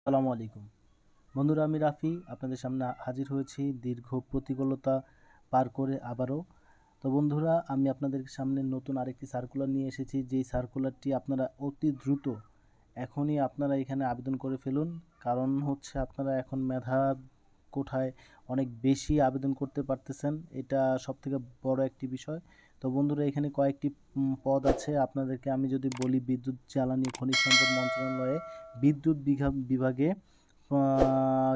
আসসালামু আলাইকুম বন্ধুরা, আমি রাফি আপনাদের সামনে হাজির হয়েছি দীর্ঘ প্রতিকূলতা পার করে আবারও। তো বন্ধুরা, আমি আপনাদের সামনে নতুন আরেকটি সার্কুলার নিয়ে এসেছি, যেই সার্কুলারটি আপনারা অতি দ্রুত এখনই আপনারা এখানে আবেদন করে ফেলুন। কারণ হচ্ছে আপনারা এখন মেধা কোঠায় অনেক বেশি আবেদন করতে পারতেছেন, এটা সবথেকে বড় একটি বিষয়। তো বন্ধুরা, এখানে কয়েকটি পদ আছে। আপনাদেরকে আমি যদি বলি, বিদ্যুৎ জ্বালানি খনিজ সম্পদ মন্ত্রণালয়ে বিদ্যুৎ বিভাগে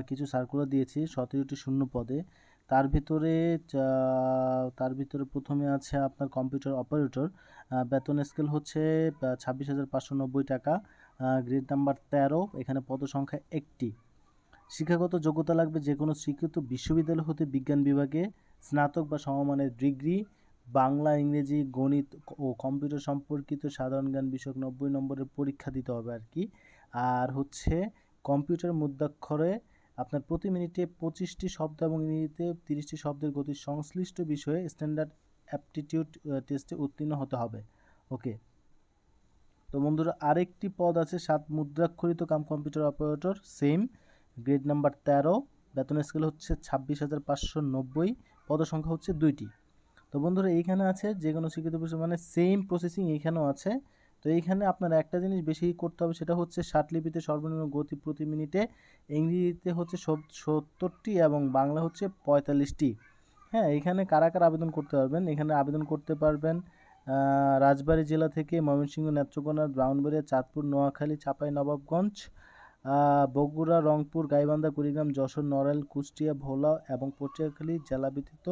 কিছু সার্কুলার দিয়েছি 17টি শূন্য পদে। তার ভিতরে প্রথমে আছে আপনার কম্পিউটার অপারেটর। বেতন স্কেল হচ্ছে 26,590 টাকা। Grade number 13। এখানে পদসংখ্যা একটি। শিক্ষাগত যোগ্যতা লাগবে যে কোনো স্বীকৃত বিশ্ববিদ্যালয় হতে বিজ্ঞান বিভাগে স্নাতক বা সমমানের ডিগ্রি। বাংলা, ইংরেজি, গণিত ও কম্পিউটার সম্পর্কিত সাধারণ জ্ঞান বিষয়ক 90 নম্বরের পরীক্ষা দিতে হবে আর কি। আর হচ্ছে কম্পিউটার মুদ্রাক্ষরে আপনার প্রতি মিনিটে 25টি শব্দ এবং ইংরেজিতে 30টি শব্দের গতির সংশ্লিষ্ট বিষয়ে স্ট্যান্ডার্ড অ্যাপটিটিউড টেস্টে উত্তীর্ণ হতে হবে। ওকে। তো বন্ধুরা, আরেকটি পদ আছে 7 মুদ্রাক্ষরিত cum computer operator, same, grade number 13। বেতন স্কেল হচ্ছে 26,590। পদসংখ্যা হচ্ছে 2টি। তো বন্ধুরা, এইখানে আছে যে কোনো শিক্ষিত বিষয়, মানে সেম প্রসেসিং এইখানেও আছে। তো এইখানে আপনার একটা জিনিস বেশি করতে হবে, সেটা হচ্ছে ষাটলিপিতে সর্বনিম্ন গতি প্রতি মিনিটে, ইংরেজিতে হচ্ছে 70টি এবং বাংলা হচ্ছে 45টি। হ্যাঁ, এখানে কারা কারা আবেদন করতে পারবেন? এখানে আবেদন করতে পারবেন রাজবাড়ী জেলা থেকে ময়মনসিংহ, নেত্রকোনা, ব্রাহ্মণবাড়িয়া, চাঁদপুর, নোয়াখালী, চাঁপাইনবাবগঞ্জ, বগুড়া, রংপুর, গাইবান্ধা, কুড়িগ্রাম, যশোর, নড়াইল, কুষ্টিয়া, ভোলা এবং পটুয়াখালী জেলা ব্যতীত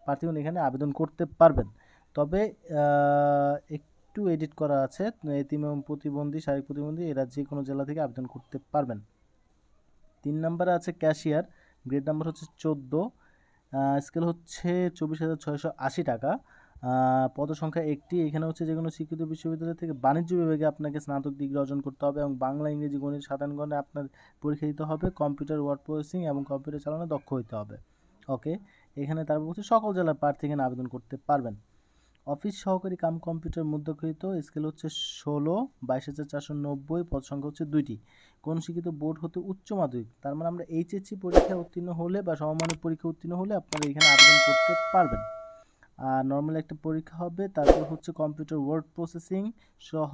প্রার্থীগণ এখানে আবেদন করতে পারবেন। তবে একটু এডিট করা আছে, এতিম এবং প্রতিবন্ধী, শারীরিক প্রতিবন্ধী এরা যে কোনো জেলা থেকে আবেদন করতে পারবেন। 3 নম্বরে আছে ক্যাশিয়ার, গ্রেড নাম্বার হচ্ছে 14। স্কেল হচ্ছে 24,680 টাকা। পদসংখ্যা একটি। এখানে হচ্ছে যে কোনো স্বীকৃত বিশ্ববিদ্যালয় থেকে বাণিজ্য বিভাগে আপনাকে স্নাতক ডিগ্রি অর্জন করতে হবে এবং বাংলা, ইংরেজি, গণিত, সাধারণ জ্ঞানে আপনার পরীক্ষা দিতে হবে। কম্পিউটার ওয়ার্ড প্রসেসিং এবং কম্পিউটার চালানো দক্ষ হতে হবে। ওকে। এখানে তারপর হচ্ছে সকল জেলার প্রার্থী এখানে আবেদন করতে পারবেন। অফিস সহকারী কাম কম্পিউটার মুদ্রাকৃত, স্কেল হচ্ছে 16, 22,490। পদ সংখ্যা হচ্ছে 2টি। কোন শিক্ষিত বোর্ড হতে উচ্চ মাধ্যমিক, তার মানে আমরা এইচএসসি পরীক্ষায় উত্তীর্ণ হলে বা সমমানের পরীক্ষা উত্তীর্ণ হলে আপনারা এখানে আবেদন করতে পারবেন। আর নর্মাল একটা পরীক্ষা হবে। তারপর হচ্ছে কম্পিউটার ওয়ার্ড প্রসেসিং সহ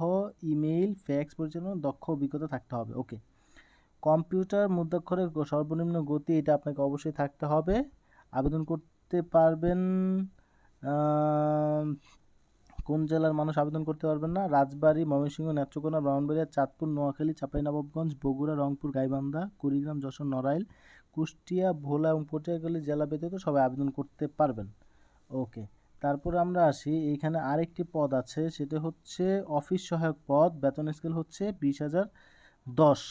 ইমেইল, ফ্যাক্স পরিচালনার দক্ষ অভিজ্ঞতা থাকতে হবে। ওকে। কম্পিউটার মুদ্রাক্ষরের সর্বনিম্ন গতি, এটা আপনাকে অবশ্যই থাকতে হবে। আবেদন করতে পারবেন কোন জেলার মানুষ আবেদন করতে পারবেন না? রাজবাড়ী, ময়মনসিংহ, নেত্রকোনা, ব্রাহ্মণবাড়িয়া, চাঁদপুর, নোয়াখালী, চাঁপাইনবাবগঞ্জ, বগুড়া, রংপুর, গাইবান্ধা, কুড়িগ্রাম, যশোর, নড়াইল, কুষ্টিয়া, ভোলা এবং পটুয়াখালী জেলা ব্যতীত সবাই আবেদন করতে পারবেন। ওকে। তারপরে আমরা আসি, এইখানে আরেকটি পদ আছে, সেটা হচ্ছে অফিস সহায়ক পদ। বেতন স্কেল হচ্ছে 20,010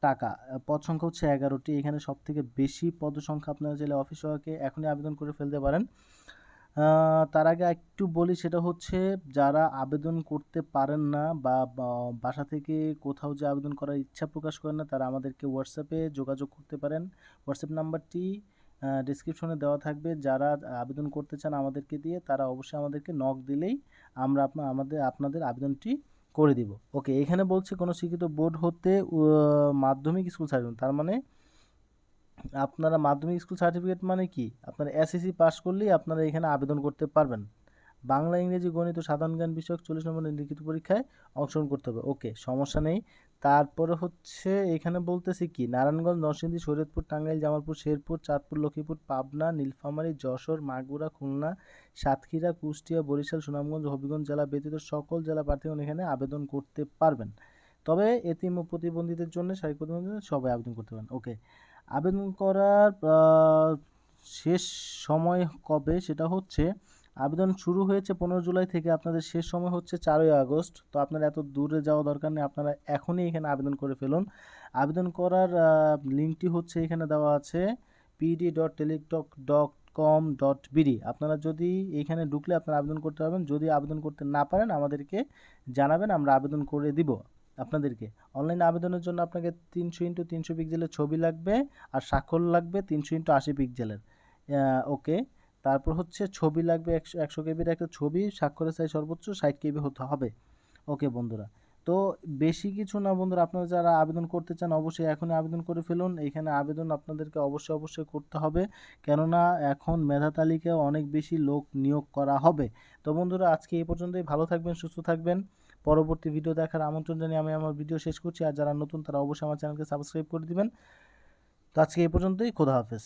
টাকা। পদ সংখ্যা হচ্ছে 11টি। এখানে সব থেকে বেশি পদ সংখ্যা, আপনারা চাইলে অফিস সহায়কে এখনই আবেদন করে ফেলতে পারেন। তার আগে একটু বলি, সেটা হচ্ছে যারা আবেদন করতে পারেন না বা বাসা থেকে কোথাও যে আবেদন করার ইচ্ছা প্রকাশ করেন না, তারা আমাদেরকে হোয়াটসঅ্যাপে যোগাযোগ করতে পারেন। হোয়াটসঅ্যাপ নাম্বারটি ডিসক্রিপশনে দেওয়া থাকবে। যারা আবেদন করতে চান আমাদেরকে দিয়ে, তারা অবশ্যই আমাদেরকে নক দিলেই আমরা আপনাদের আবেদনটি করে দিব। ওকে। এখানে বলছে কোনো শিক্ষিত বোর্ড হতে মাধ্যমিক স্কুল সার্টিফিকেট, তার মানে আপনারা মাধ্যমিক স্কুল সার্টিফিকেট মানে কি, আপনারা এসএসসি পাস করলেই আপনারা এখানে আবেদন করতে পারবেন। বাংলা, ইংরেজি, গণিত ও সাধারণ জ্ঞান বিষয়ক 40 নম্বরের লিখিত পরীক্ষায় অংশগ্রহণ করতে হবে। ওকে, সমস্যা নেই। তারপরে হচ্ছে এখানে বলতেছি কি, নারায়ণগঞ্জ, নরসিংদী, শরীয়তপুর, টাঙ্গাইল, জামালপুর, শেরপুর, চাঁদপুর, লক্ষ্মীপুর, পাবনা, নীলফামারী, যশোর, মাগুরা, খুলনা, সাতক্ষীরা, কুষ্টিয়া, বরিশাল, সুনামগঞ্জ, হবিগঞ্জ জেলা ব্যতীত সকল জেলা প্রার্থীগণ এখানে আবেদন করতে পারবেন। তবে এতিম ও প্রতিবন্ধীদের জন্য, শারীরিক প্রতিবন্ধীদের সবাই আবেদন করতে পারেন। ওকে। আবেদন করার শেষ সময় কবে, সেটা হচ্ছে আবেদন শুরু হয়েছে 15 জুলাই থেকে, আপনাদের শেষ সময় হচ্ছে 4ই আগস্ট। তো আপনারা এত দূরে যাওয়া দরকার নেই, আপনারা এখনই এখানে আবেদন করে ফেলুন। আবেদন করার লিঙ্কটি হচ্ছে এখানে দেওয়া আছে, pd.teletalk.com.bd। আপনারা যদি এখানে ঢুকলে আপনারা আবেদন করতে পারবেন। যদি আবেদন করতে না পারেন আমাদেরকে জানাবেন, আমরা আবেদন করে দিব আপনাদেরকে। অনলাইন আবেদনের জন্য আপনাকে 300x300 পিক্সেলের ছবি লাগবে আর স্বাক্ষর লাগবে 300x80 পিক্সেলের। ওকে। তারপর হচ্ছে ছবি লাগবে 100 কেবির একটা ছবি, স্বাক্ষরের সাইজ সর্বোচ্চ 60 কেবি হতে হবে। ওকে বন্ধুরা, তো বেশি কিছু না বন্ধুরা, আপনারা যারা আবেদন করতে চান অবশ্যই এখনই আবেদন করে ফেলুন। এখানে আবেদন আপনাদেরকে অবশ্যই করতে হবে, কেননা এখন মেধা তালিকায় অনেক বেশি লোক নিয়োগ করা হবে। তো বন্ধুরা আজকে এই পর্যন্তই। ভালো থাকবেন, সুস্থ থাকবেন। পরবর্তী ভিডিও দেখার আমন্ত্রণ জানিয়ে আমি আমার ভিডিও শেষ করছি। আর যারা নতুন তারা অবশ্যই আমার চ্যানেলকে সাবস্ক্রাইব করে দিবেন। তো আজকে এই পর্যন্তই। খোদা হাফেজ।